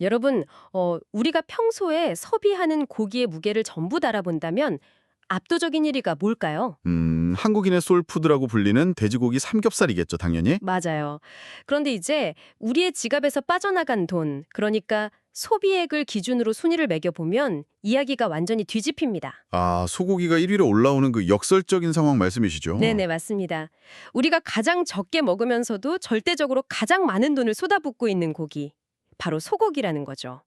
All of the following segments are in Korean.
여러분, 우리가 평소에 소비하는 고기의 무게를 전부 달아본다면 압도적인 1위가 뭘까요? 한국인의 소울푸드라고 불리는 돼지고기 삼겹살이겠죠, 당연히. 맞아요. 그런데 이제 우리의 지갑에서 빠져나간 돈, 그러니까 소비액을 기준으로 순위를 매겨보면 이야기가 완전히 뒤집힙니다. 아, 소고기가 1위로 올라오는 그 역설적인 상황 말씀이시죠? 네네, 맞습니다. 우리가 가장 적게 먹으면서도 절대적으로 가장 많은 돈을 쏟아붓고 있는 고기. 바로 소고기라는 거죠.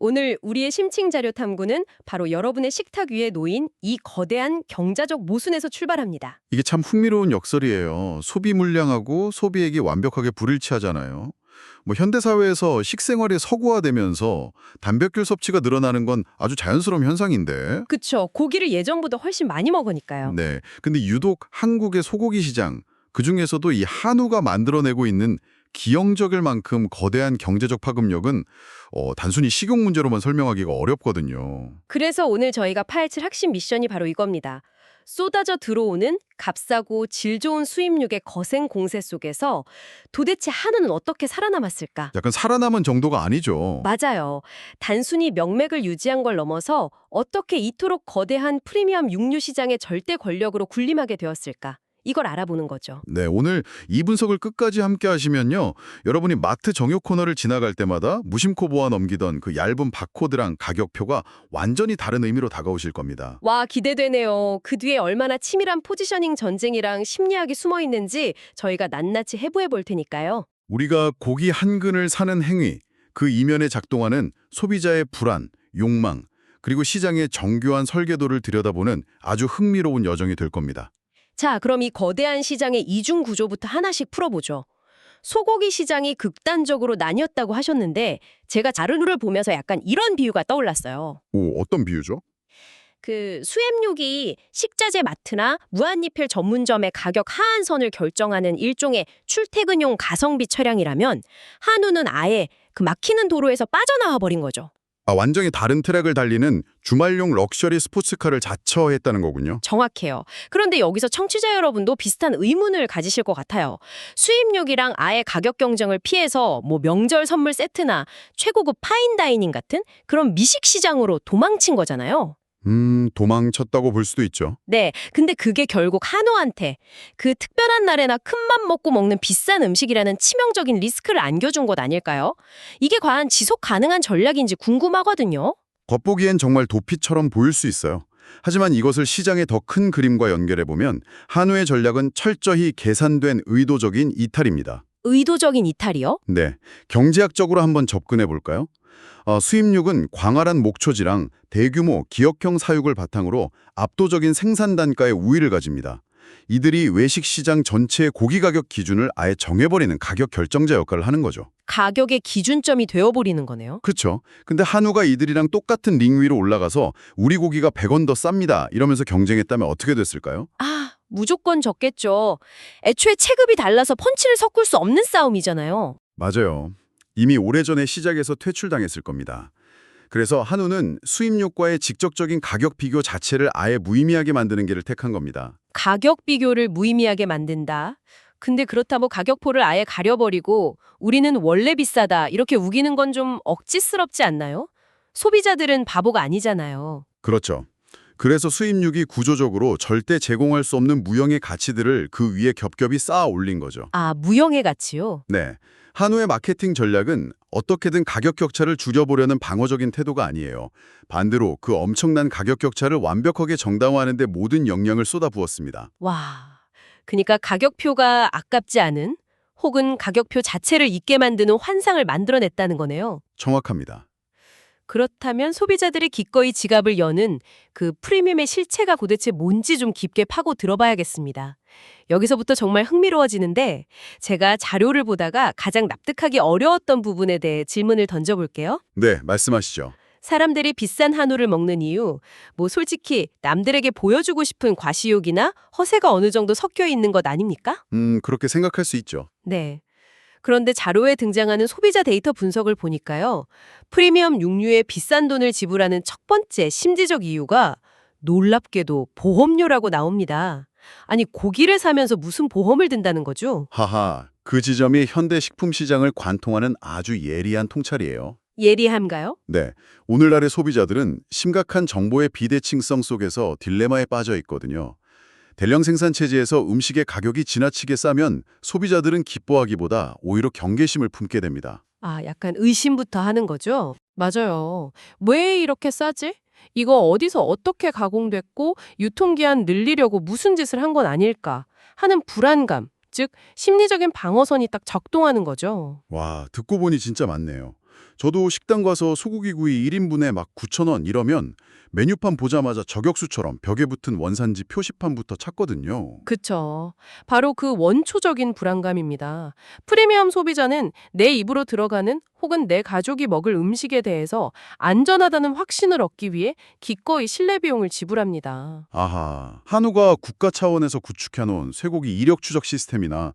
오늘 우리의 심층 자료 탐구는 바로 여러분의 식탁 위에 놓인 이 거대한 경자적 모순에서 출발합니다. 이게 참 흥미로운 역설이에요. 소비 물량하고 소비액이 완벽하게 불일치하잖아요. 현대 사회에서 식생활이 서구화되면서 단백질 섭취가 늘어나는 건 아주 자연스러운 현상인데. 그쵸. 고기를 예전보다 훨씬 많이 먹으니까요. 네. 근데 유독 한국의 소고기 시장, 그중에서도 이 한우가 만들어내고 있는 기형적일 만큼 거대한 경제적 파급력은 단순히 식용 문제로만 설명하기가 어렵거든요. 그래서 오늘 저희가 파헤칠 핵심 미션이 바로 이겁니다. 쏟아져 들어오는 값싸고 질 좋은 수입육의 거센 공세 속에서 도대체 한우는 어떻게 살아남았을까? 약간 살아남은 정도가 아니죠. 맞아요. 단순히 명맥을 유지한 걸 넘어서 어떻게 이토록 거대한 프리미엄 육류 시장의 절대 권력으로 군림하게 되었을까? 이걸 알아보는 거죠. 네, 오늘 이 분석을 끝까지 함께 하시면요. 여러분이 마트 정육 코너를 지나갈 때마다 무심코 보아 넘기던 그 얇은 바코드랑 가격표가 완전히 다른 의미로 다가오실 겁니다. 와, 기대되네요. 그 뒤에 얼마나 치밀한 포지셔닝 전쟁이랑 심리학이 숨어 있는지 저희가 낱낱이 해부해 볼 테니까요. 우리가 고기 한 근을 사는 행위, 그 이면에 작동하는 소비자의 불안, 욕망, 그리고 시장의 정교한 설계도를 들여다보는 아주 흥미로운 여정이 될 겁니다. 자, 그럼 이 거대한 시장의 이중 구조부터 하나씩 풀어보죠. 소고기 시장이 극단적으로 나뉘었다고 하셨는데 제가 자료를 보면서 약간 이런 비유가 떠올랐어요. 오, 어떤 비유죠? 그 수입육이 식자재 마트나 무한리필 전문점의 가격 하한선을 결정하는 일종의 출퇴근용 가성비 차량이라면 한우는 아예 그 막히는 도로에서 빠져나와 버린 거죠. 아, 완전히 다른 트랙을 달리는 주말용 럭셔리 스포츠카를 자처했다는 거군요. 정확해요. 그런데 여기서 청취자 여러분도 비슷한 의문을 가지실 것 같아요. 수입육이랑 아예 가격 경쟁을 피해서 뭐 명절 선물 세트나 최고급 파인다이닝 같은 그런 미식 시장으로 도망친 거잖아요. 도망쳤다고 볼 수도 있죠. 네, 근데 그게 결국 한우한테 그 특별한 날에나 큰맘 먹고 먹는 비싼 음식이라는 치명적인 리스크를 안겨준 것 아닐까요? 이게 과연 지속 가능한 전략인지 궁금하거든요. 겉보기엔 정말 도피처럼 보일 수 있어요. 하지만 이것을 시장의 더 큰 그림과 연결해보면 한우의 전략은 철저히 계산된 의도적인 이탈입니다. 의도적인 이탈이요? 네, 경제학적으로 한번 접근해 볼까요? 수입육은 광활한 목초지랑 대규모 기역형 사육을 바탕으로 압도적인 생산 단가의 우위를 가집니다. 이들이 외식 시장 전체의 고기 가격 기준을 아예 정해버리는 가격 결정자 역할을 하는 거죠. 가격의 기준점이 되어버리는 거네요. 그렇죠. 근데 한우가 이들이랑 똑같은 링 위로 올라가서 우리 고기가 100원 더 쌉니다. 이러면서 경쟁했다면 어떻게 됐을까요? 아, 무조건 졌겠죠. 애초에 체급이 달라서 펀치를 섞을 수 없는 싸움이잖아요. 맞아요. 이미 오래전에 시작에서 퇴출당했을 겁니다. 그래서 한우는 수입육과의 직접적인 가격 비교 자체를 아예 무의미하게 만드는 길을 택한 겁니다. 가격 비교를 무의미하게 만든다. 근데 그렇다고 가격포를 아예 가려버리고 우리는 원래 비싸다 이렇게 우기는 건 좀 억지스럽지 않나요? 소비자들은 바보가 아니잖아요. 그렇죠. 그래서 수입육이 구조적으로 절대 제공할 수 없는 무형의 가치들을 그 위에 겹겹이 쌓아 올린 거죠. 아, 무형의 가치요? 네. 한우의 마케팅 전략은 어떻게든 가격 격차를 줄여보려는 방어적인 태도가 아니에요. 반대로 그 엄청난 가격 격차를 완벽하게 정당화하는 데 모든 역량을 쏟아부었습니다. 와, 그러니까 가격표가 아깝지 않은 혹은 가격표 자체를 잊게 만드는 환상을 만들어냈다는 거네요. 정확합니다. 그렇다면 소비자들이 기꺼이 지갑을 여는 그 프리미엄의 실체가 도대체 뭔지 좀 깊게 파고 들어봐야겠습니다. 여기서부터 정말 흥미로워지는데 제가 자료를 보다가 가장 납득하기 어려웠던 부분에 대해 질문을 던져볼게요. 네, 말씀하시죠. 사람들이 비싼 한우를 먹는 이유, 뭐 솔직히 남들에게 보여주고 싶은 과시욕이나 허세가 어느 정도 섞여 있는 것 아닙니까? 그렇게 생각할 수 있죠. 네. 그런데 자료에 등장하는 소비자 데이터 분석을 보니까요. 프리미엄 육류에 비싼 돈을 지불하는 첫 번째 심리적 이유가 놀랍게도 보험료라고 나옵니다. 아니, 고기를 사면서 무슨 보험을 든다는 거죠? 하하, 그 지점이 현대 식품 시장을 관통하는 아주 예리한 통찰이에요. 예리함가요? 네, 오늘날의 소비자들은 심각한 정보의 비대칭성 속에서 딜레마에 빠져 있거든요. 대량 생산 체제에서 음식의 가격이 지나치게 싸면 소비자들은 기뻐하기보다 오히려 경계심을 품게 됩니다. 아, 약간 의심부터 하는 거죠? 맞아요. 왜 이렇게 싸지? 이거 어디서 어떻게 가공됐고 유통기한 늘리려고 무슨 짓을 한 건 아닐까 하는 불안감, 즉 심리적인 방어선이 딱 작동하는 거죠. 와, 듣고 보니 진짜 많네요. 저도 식당 가서 소고기 구이 1인분에 막 9,000원 이러면 메뉴판 보자마자 저격수처럼 벽에 붙은 원산지 표시판부터 찾거든요. 그쵸. 바로 그 원초적인 불안감입니다. 프리미엄 소비자는 내 입으로 들어가는 혹은 내 가족이 먹을 음식에 대해서 안전하다는 확신을 얻기 위해 기꺼이 신뢰 비용을 지불합니다. 아하, 한우가 국가 차원에서 구축해놓은 쇠고기 이력 추적 시스템이나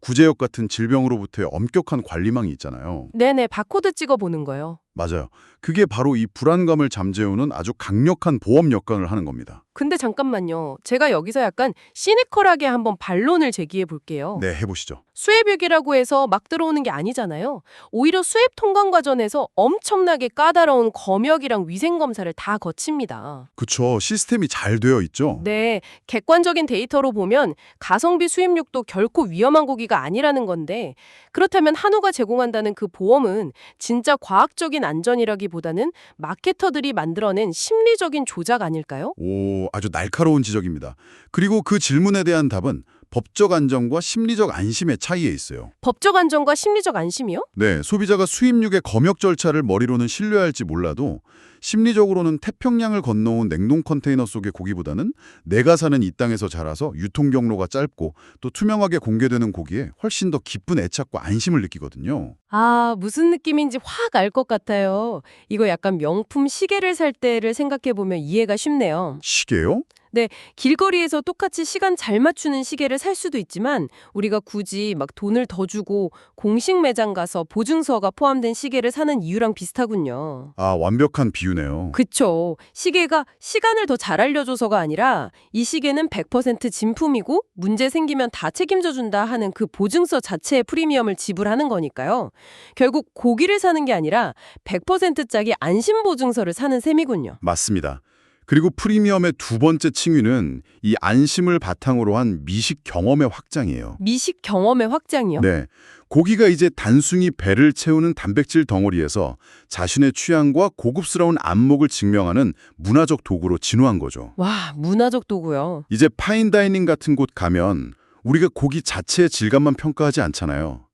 구제역 같은 질병으로부터의 엄격한 관리망이 있잖아요. 네네, 바코드 찍어 보는 거요. 맞아요. 그게 바로 이 불안감을 잠재우는 아주 강력한 보험 역할을 하는 겁니다. 근데 잠깐만요. 제가 여기서 약간 시니컬하게 한번 반론을 제기해 볼게요. 네, 해보시죠. 수입육이라고 해서 막 들어오는 게 아니잖아요. 오히려 수입 통관 과정에서 엄청나게 까다로운 검역이랑 위생 검사를 다 거칩니다. 그쵸. 시스템이 잘 되어 있죠? 네, 객관적인 데이터로 보면 가성비 수입육도 결코 위험한 고기가 아니라는 건데, 그렇다면 한우가 제공한다는 그 보험은 진짜 과학적인 안전이라기보다는 마케터들이 만들어낸 심리적인 조작 아닐까요? 오, 아주 날카로운 지적입니다. 그리고 그 질문에 대한 답은 법적 안정과 심리적 안심의 차이에 있어요. 법적 안정과 심리적 안심이요? 네, 소비자가 수입육의 검역 절차를 머리로는 신뢰할지 몰라도 심리적으로는 태평양을 건너온 냉동 컨테이너 속의 고기보다는 내가 사는 이 땅에서 자라서 유통 경로가 짧고 또 투명하게 공개되는 고기에 훨씬 더 깊은 애착과 안심을 느끼거든요. 아, 무슨 느낌인지 확 알 것 같아요. 이거 약간 명품 시계를 살 때를 생각해보면 이해가 쉽네요. 시계요? 네, 길거리에서 똑같이 시간 잘 맞추는 시계를 살 수도 있지만 우리가 굳이 막 돈을 더 주고 공식 매장 가서 보증서가 포함된 시계를 사는 이유랑 비슷하군요. 아, 완벽한 비유네요. 그쵸. 시계가 시간을 더 잘 알려줘서가 아니라 이 시계는 100% 진품이고 문제 생기면 다 책임져 준다 하는 그 보증서 자체의 프리미엄을 지불하는 거니까요. 결국 고기를 사는 게 아니라 100%짜리 안심 보증서를 사는 셈이군요. 맞습니다. 그리고 프리미엄의 두 번째 층위는 이 안심을 바탕으로 한 미식 경험의 확장이에요. 미식 경험의 확장이요? 네, 고기가 이제 단순히 배를 채우는 단백질 덩어리에서 자신의 취향과 고급스러운 안목을 증명하는 문화적 도구로 진화한 거죠. 와, 문화적 도구요. 이제 파인다이닝 같은 곳 가면 우리가 고기 자체의 질감만 평가하지 않잖아요.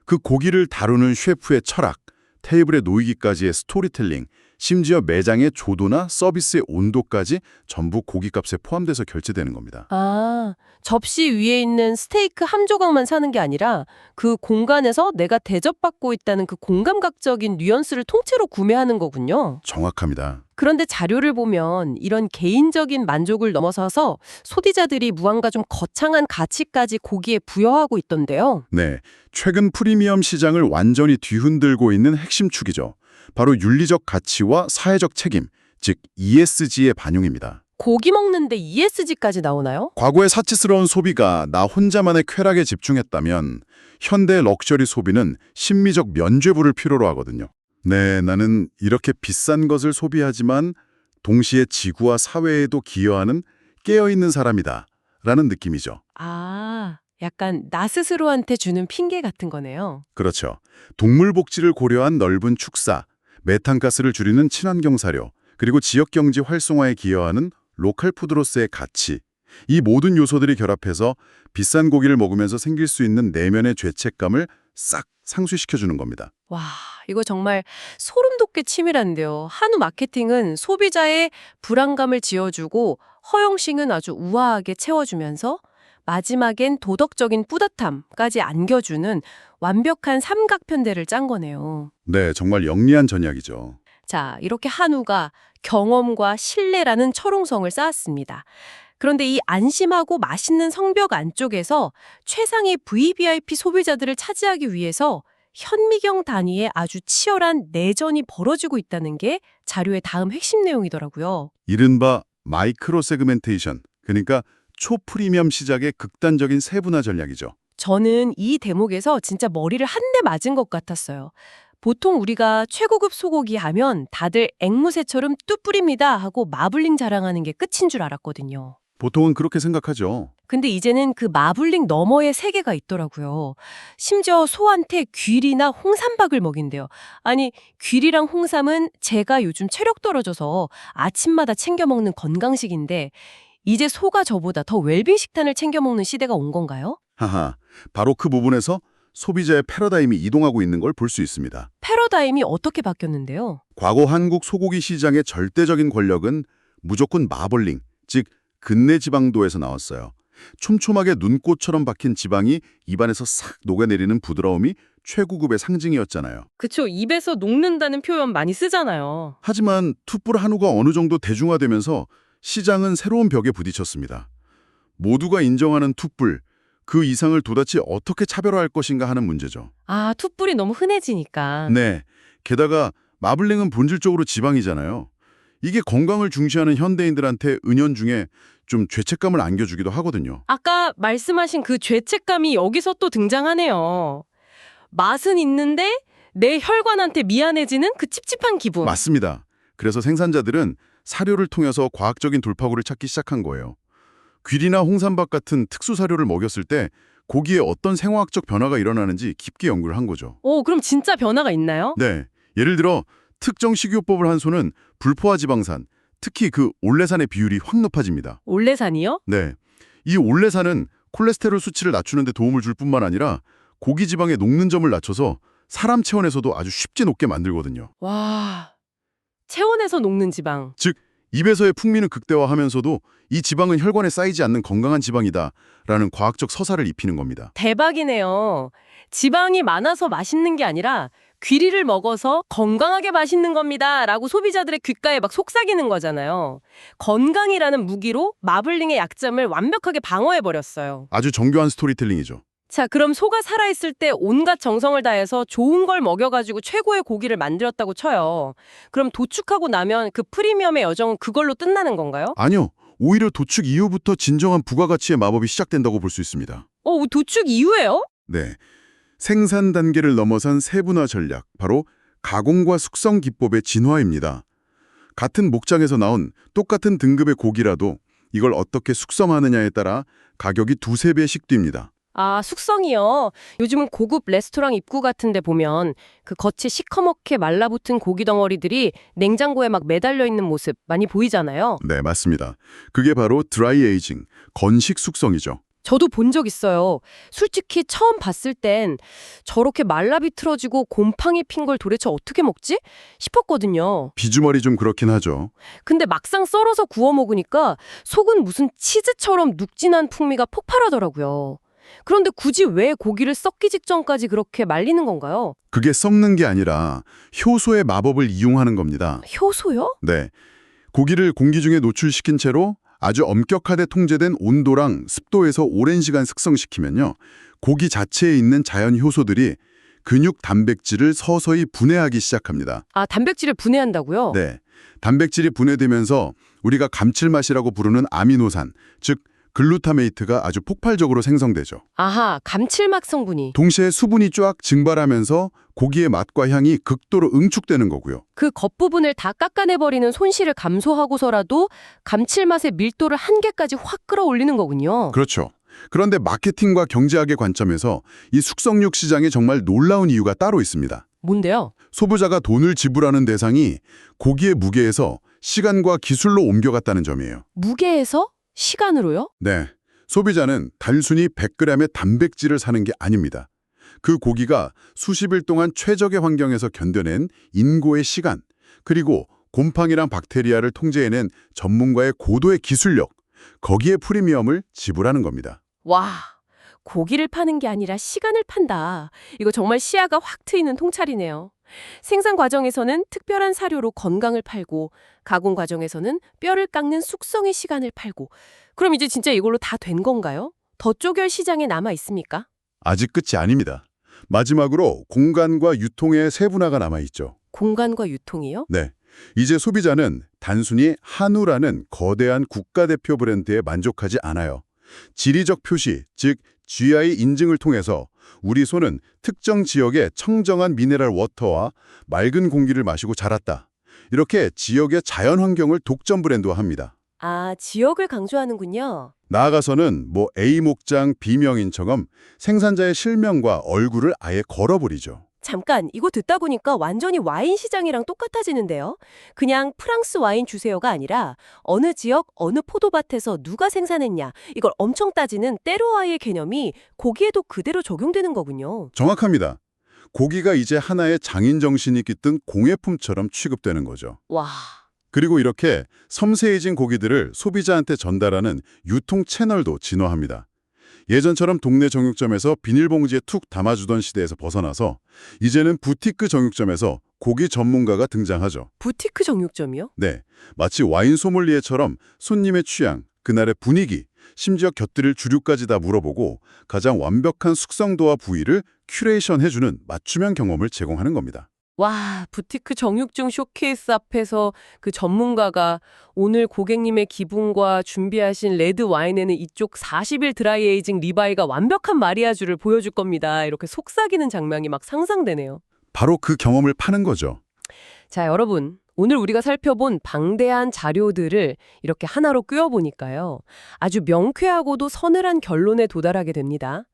그 고기를 다루는 셰프의 철학, 테이블에 놓이기까지의 스토리텔링, 심지어 매장의 조도나 서비스의 온도까지 전부 고깃값에 포함돼서 결제되는 겁니다. 아, 접시 위에 있는 스테이크 한 조각만 사는 게 아니라 그 공간에서 내가 대접받고 있다는 그 공감각적인 뉘앙스를 통째로 구매하는 거군요. 정확합니다. 그런데 자료를 보면 이런 개인적인 만족을 넘어서서 소비자들이 무언가 좀 거창한 가치까지 고기에 부여하고 있던데요. 네, 최근 프리미엄 시장을 완전히 뒤흔들고 있는 핵심 축이죠. 바로 윤리적 가치와 사회적 책임, 즉 ESG의 반영입니다. 고기 먹는데 ESG까지 나오나요? 과거의 사치스러운 소비가 나 혼자만의 쾌락에 집중했다면 현대 럭셔리 소비는 심미적 면죄부를 필요로 하거든요. 네, 나는 이렇게 비싼 것을 소비하지만 동시에 지구와 사회에도 기여하는 깨어있는 사람이다 라는 느낌이죠. 아, 약간 나 스스로한테 주는 핑계 같은 거네요. 그렇죠. 동물 복지를 고려한 넓은 축사, 메탄가스를 줄이는 친환경 사료, 그리고 지역 경제 활성화에 기여하는 로컬 푸드로서의 가치. 이 모든 요소들이 결합해서 비싼 고기를 먹으면서 생길 수 있는 내면의 죄책감을 싹 상쇄시켜주는 겁니다. 와, 이거 정말 소름 돋게 치밀한데요. 한우 마케팅은 소비자의 불안감을 지어주고 허영싱은 아주 우아하게 채워주면서 마지막엔 도덕적인 뿌듯함까지 안겨주는 완벽한 삼각편대를 짠 거네요. 네, 정말 영리한 전략이죠. 자, 이렇게 한우가 경험과 신뢰라는 철옹성을 쌓았습니다. 그런데 이 안심하고 맛있는 성벽 안쪽에서 최상의 VVIP 소비자들을 차지하기 위해서 현미경 단위의 아주 치열한 내전이 벌어지고 있다는 게 자료의 다음 핵심 내용이더라고요. 이른바 마이크로 세그멘테이션, 그러니까 초프리미엄 시작의 극단적인 세분화 전략이죠. 저는 이 대목에서 진짜 머리를 한 대 맞은 것 같았어요. 보통 우리가 최고급 소고기 하면 다들 앵무새처럼 뚝 뿌립니다 하고 마블링 자랑하는 게 끝인 줄 알았거든요. 보통은 그렇게 생각하죠. 근데 이제는 그 마블링 너머의 세계가 있더라고요. 심지어 소한테 귀리나 홍삼박을 먹인대요. 아니, 귀리랑 홍삼은 제가 요즘 체력 떨어져서 아침마다 챙겨 먹는 건강식인데 이제 소가 저보다 더 웰빙 식단을 챙겨 먹는 시대가 온 건가요? 하하, 바로 그 부분에서 소비자의 패러다임이 이동하고 있는 걸 볼 수 있습니다. 패러다임이 어떻게 바뀌었는데요? 과거 한국 소고기 시장의 절대적인 권력은 무조건 마블링, 즉 근내 지방도에서 나왔어요. 촘촘하게 눈꽃처럼 박힌 지방이 입안에서 싹 녹아내리는 부드러움이 최고급의 상징이었잖아요. 그쵸, 입에서 녹는다는 표현 많이 쓰잖아요. 하지만 툭불 한우가 어느 정도 대중화되면서 시장은 새로운 벽에 부딪혔습니다. 모두가 인정하는 툭불, 그 이상을 도대체 어떻게 차별화할 것인가 하는 문제죠. 아, 툭불이 너무 흔해지니까. 네, 게다가 마블링은 본질적으로 지방이잖아요. 이게 건강을 중시하는 현대인들한테 은연중에 좀 죄책감을 안겨주기도 하거든요. 아까 말씀하신 그 죄책감이 여기서 또 등장하네요. 맛은 있는데 내 혈관한테 미안해지는 그 찝찝한 기분. 맞습니다. 그래서 생산자들은 사료를 통해서 과학적인 돌파구를 찾기 시작한 거예요. 귀리나 홍삼박 같은 특수 사료를 먹였을 때 고기에 어떤 생화학적 변화가 일어나는지 깊게 연구를 한 거죠. 오, 그럼 진짜 변화가 있나요? 네, 예를 들어 특정 식이요법을 한 소는 불포화 지방산, 특히 그 올레산의 비율이 확 높아집니다. 올레산이요? 네, 이 올레산은 콜레스테롤 수치를 낮추는 데 도움을 줄 뿐만 아니라 고기 지방의 녹는 점을 낮춰서 사람 체온에서도 아주 쉽게 녹게 만들거든요. 와, 체온에서 녹는 지방. 즉, 입에서의 풍미는 극대화하면서도 이 지방은 혈관에 쌓이지 않는 건강한 지방이다라는 과학적 서사를 입히는 겁니다. 대박이네요. 지방이 많아서 맛있는 게 아니라 귀리를 먹어서 건강하게 맛있는 겁니다 라고 소비자들의 귓가에 막 속삭이는 거잖아요. 건강이라는 무기로 마블링의 약점을 완벽하게 방어해버렸어요. 아주 정교한 스토리텔링이죠. 자, 그럼 소가 살아있을 때 온갖 정성을 다해서 좋은 걸 먹여가지고 최고의 고기를 만들었다고 쳐요. 그럼 도축하고 나면 그 프리미엄의 여정은 그걸로 끝나는 건가요? 아니요. 오히려 도축 이후부터 진정한 부가가치의 마법이 시작된다고 볼 수 있습니다. 도축 이후에요? 네. 생산 단계를 넘어선 세분화 전략, 바로 가공과 숙성 기법의 진화입니다. 같은 목장에서 나온 똑같은 등급의 고기라도 이걸 어떻게 숙성하느냐에 따라 가격이 두세 배씩 뜁니다. 아, 숙성이요. 요즘은 고급 레스토랑 입구 같은 데 보면 그 겉이 시커멓게 말라붙은 고기 덩어리들이 냉장고에 막 매달려 있는 모습 많이 보이잖아요. 네, 맞습니다. 그게 바로 드라이 에이징, 건식 숙성이죠. 저도 본 적 있어요. 솔직히 처음 봤을 땐 저렇게 말라비틀어지고 곰팡이 핀 걸 도대체 어떻게 먹지? 싶었거든요. 비주얼이 좀 그렇긴 하죠. 근데 막상 썰어서 구워 먹으니까 속은 무슨 치즈처럼 눅진한 풍미가 폭발하더라고요. 그런데 굳이 왜 고기를 썩기 직전까지 그렇게 말리는 건가요? 그게 썩는 게 아니라 효소의 마법을 이용하는 겁니다. 효소요? 네. 고기를 공기 중에 노출시킨 채로 아주 엄격하게 통제된 온도랑 습도에서 오랜 시간 숙성시키면요. 고기 자체에 있는 자연 효소들이 근육 단백질을 서서히 분해하기 시작합니다. 아, 단백질을 분해한다고요? 네. 단백질이 분해되면서 우리가 감칠맛이라고 부르는 아미노산, 즉 글루타메이트가 아주 폭발적으로 생성되죠. 아하, 감칠맛 성분이. 동시에 수분이 쫙 증발하면서 고기의 맛과 향이 극도로 응축되는 거고요. 그 겉부분을 다 깎아내버리는 손실을 감소하고서라도 감칠맛의 밀도를 한계까지 확 끌어올리는 거군요. 그렇죠. 그런데 마케팅과 경제학의 관점에서 이 숙성육 시장에 정말 놀라운 이유가 따로 있습니다. 뭔데요? 소비자가 돈을 지불하는 대상이 고기의 무게에서 시간과 기술로 옮겨갔다는 점이에요. 무게에서? 시간으로요? 네. 소비자는 단순히 100g의 단백질을 사는 게 아닙니다. 그 고기가 수십일 동안 최적의 환경에서 견뎌낸 인고의 시간, 그리고 곰팡이랑 박테리아를 통제해낸 전문가의 고도의 기술력, 거기에 프리미엄을 지불하는 겁니다. 와, 고기를 파는 게 아니라 시간을 판다. 이거 정말 시야가 확 트이는 통찰이네요. 생산 과정에서는 특별한 사료로 건강을 팔고 가공 과정에서는 뼈를 깎는 숙성의 시간을 팔고 그럼 이제 진짜 이걸로 다 된 건가요? 더 쪼갤 시장에 남아 있습니까? 아직 끝이 아닙니다. 마지막으로 공간과 유통의 세분화가 남아있죠. 공간과 유통이요? 네. 이제 소비자는 단순히 한우라는 거대한 국가대표 브랜드에 만족하지 않아요. 지리적 표시, 즉 GI 인증을 통해서 우리 소는 특정 지역의 청정한 미네랄 워터와 맑은 공기를 마시고 자랐다. 이렇게 지역의 자연 환경을 독점 브랜드화합니다. 아, 지역을 강조하는군요. 나아가서는 A 목장 B 명인처럼 생산자의 실명과 얼굴을 아예 걸어버리죠. 잠깐, 이거 듣다 보니까 완전히 와인 시장이랑 똑같아지는데요. 그냥 프랑스 와인 주세요가 아니라 어느 지역, 어느 포도밭에서 누가 생산했냐, 이걸 엄청 따지는 때로와의 개념이 고기에도 그대로 적용되는 거군요. 정확합니다. 고기가 이제 하나의 장인 정신이 깃든 공예품처럼 취급되는 거죠. 와, 그리고 이렇게 섬세해진 고기들을 소비자한테 전달하는 유통 채널도 진화합니다. 예전처럼 동네 정육점에서 비닐봉지에 툭 담아주던 시대에서 벗어나서 이제는 부티크 정육점에서 고기 전문가가 등장하죠. 부티크 정육점이요? 네, 마치 와인 소믈리에처럼 손님의 취향, 그날의 분위기, 심지어 곁들일 주류까지 다 물어보고 가장 완벽한 숙성도와 부위를 큐레이션해주는 맞춤형 경험을 제공하는 겁니다. 와, 부티크 정육점 쇼케이스 앞에서 그 전문가가 오늘 고객님의 기분과 준비하신 레드 와인에는 이쪽 40일 드라이 에이징 리바이가 완벽한 마리아주를 보여줄 겁니다. 이렇게 속삭이는 장면이 막 상상되네요. 바로 그 경험을 파는 거죠. 자, 여러분. 오늘 우리가 살펴본 방대한 자료들을 이렇게 하나로 꿰어보니까요. 아주 명쾌하고도 서늘한 결론에 도달하게 됩니다.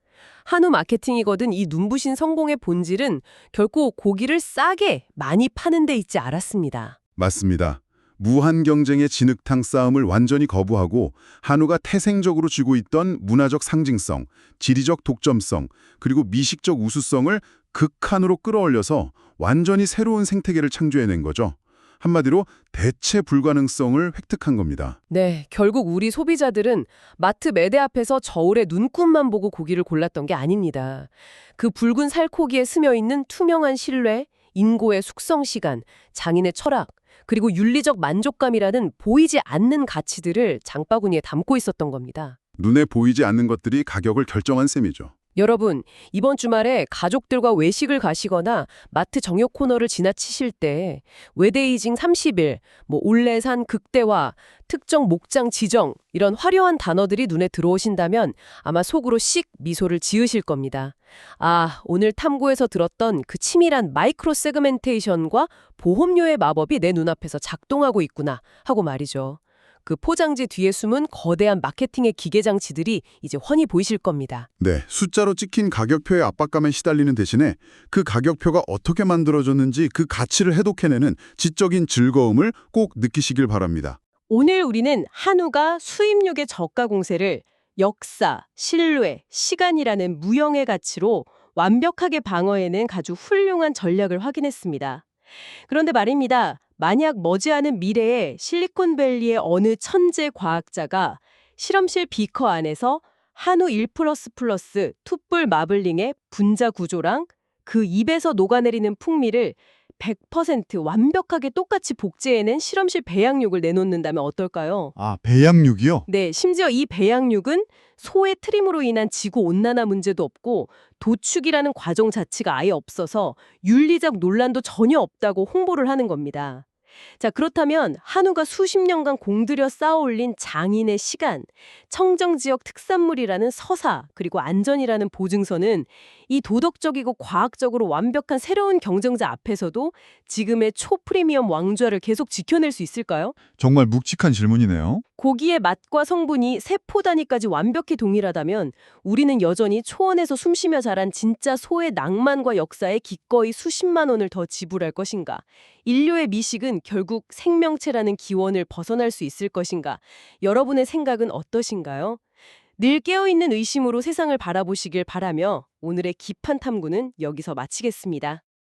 한우 마케팅이거든 이 눈부신 성공의 본질은 결코 고기를 싸게 많이 파는 데 있지 않았습니다. 맞습니다. 무한 경쟁의 진흙탕 싸움을 완전히 거부하고 한우가 태생적으로 쥐고 있던 문화적 상징성, 지리적 독점성, 그리고 미식적 우수성을 극한으로 끌어올려서 완전히 새로운 생태계를 창조해낸 거죠. 한마디로 대체 불가능성을 획득한 겁니다. 네, 결국 우리 소비자들은 마트 매대 앞에서 저울에 눈곱만 보고 고기를 골랐던 게 아닙니다. 그 붉은 살코기에 스며있는 투명한 신뢰, 인고의 숙성 시간, 장인의 철학, 그리고 윤리적 만족감이라는 보이지 않는 가치들을 장바구니에 담고 있었던 겁니다. 눈에 보이지 않는 것들이 가격을 결정한 셈이죠. 여러분, 이번 주말에 가족들과 외식을 가시거나 마트 정육 코너를 지나치실 때 외대이징 30일, 올레산 극대화, 특정 목장 지정 이런 화려한 단어들이 눈에 들어오신다면 아마 속으로 씩 미소를 지으실 겁니다. 아, 오늘 탐구에서 들었던 그 치밀한 마이크로 세그멘테이션과 보험료의 마법이 내 눈앞에서 작동하고 있구나 하고 말이죠. 그 포장지 뒤에 숨은 거대한 마케팅의 기계장치들이 이제 훤히 보이실 겁니다. 네, 숫자로 찍힌 가격표의 압박감에 시달리는 대신에 그 가격표가 어떻게 만들어졌는지 그 가치를 해독해내는 지적인 즐거움을 꼭 느끼시길 바랍니다. 오늘 우리는 한우가 수입육의 저가 공세를 역사, 신뢰, 시간이라는 무형의 가치로 완벽하게 방어해낸 아주 훌륭한 전략을 확인했습니다. 그런데 말입니다. 만약 머지않은 미래에 실리콘밸리의 어느 천재 과학자가 실험실 비커 안에서 한우 1+++ 툭불 마블링의 분자 구조랑 그 입에서 녹아내리는 풍미를 100% 완벽하게 똑같이 복제해낸 실험실 배양육을 내놓는다면 어떨까요? 아, 배양육이요? 네, 심지어 이 배양육은 소의 트림으로 인한 지구온난화 문제도 없고 도축이라는 과정 자체가 아예 없어서 윤리적 논란도 전혀 없다고 홍보를 하는 겁니다. 자, 그렇다면 한우가 수십 년간 공들여 쌓아올린 장인의 시간, 청정지역 특산물이라는 서사, 그리고 안전이라는 보증서는 이 도덕적이고 과학적으로 완벽한 새로운 경쟁자 앞에서도 지금의 초프리미엄 왕좌를 계속 지켜낼 수 있을까요? 정말 묵직한 질문이네요. 고기의 맛과 성분이 세포 단위까지 완벽히 동일하다면 우리는 여전히 초원에서 숨쉬며 자란 진짜 소의 낭만과 역사에 기꺼이 수십만 원을 더 지불할 것인가? 인류의 미식은 결국 생명체라는 기원을 벗어날 수 있을 것인가? 여러분의 생각은 어떠신가요? 늘 깨어있는 의심으로 세상을 바라보시길 바라며 오늘의 깊은 탐구는 여기서 마치겠습니다.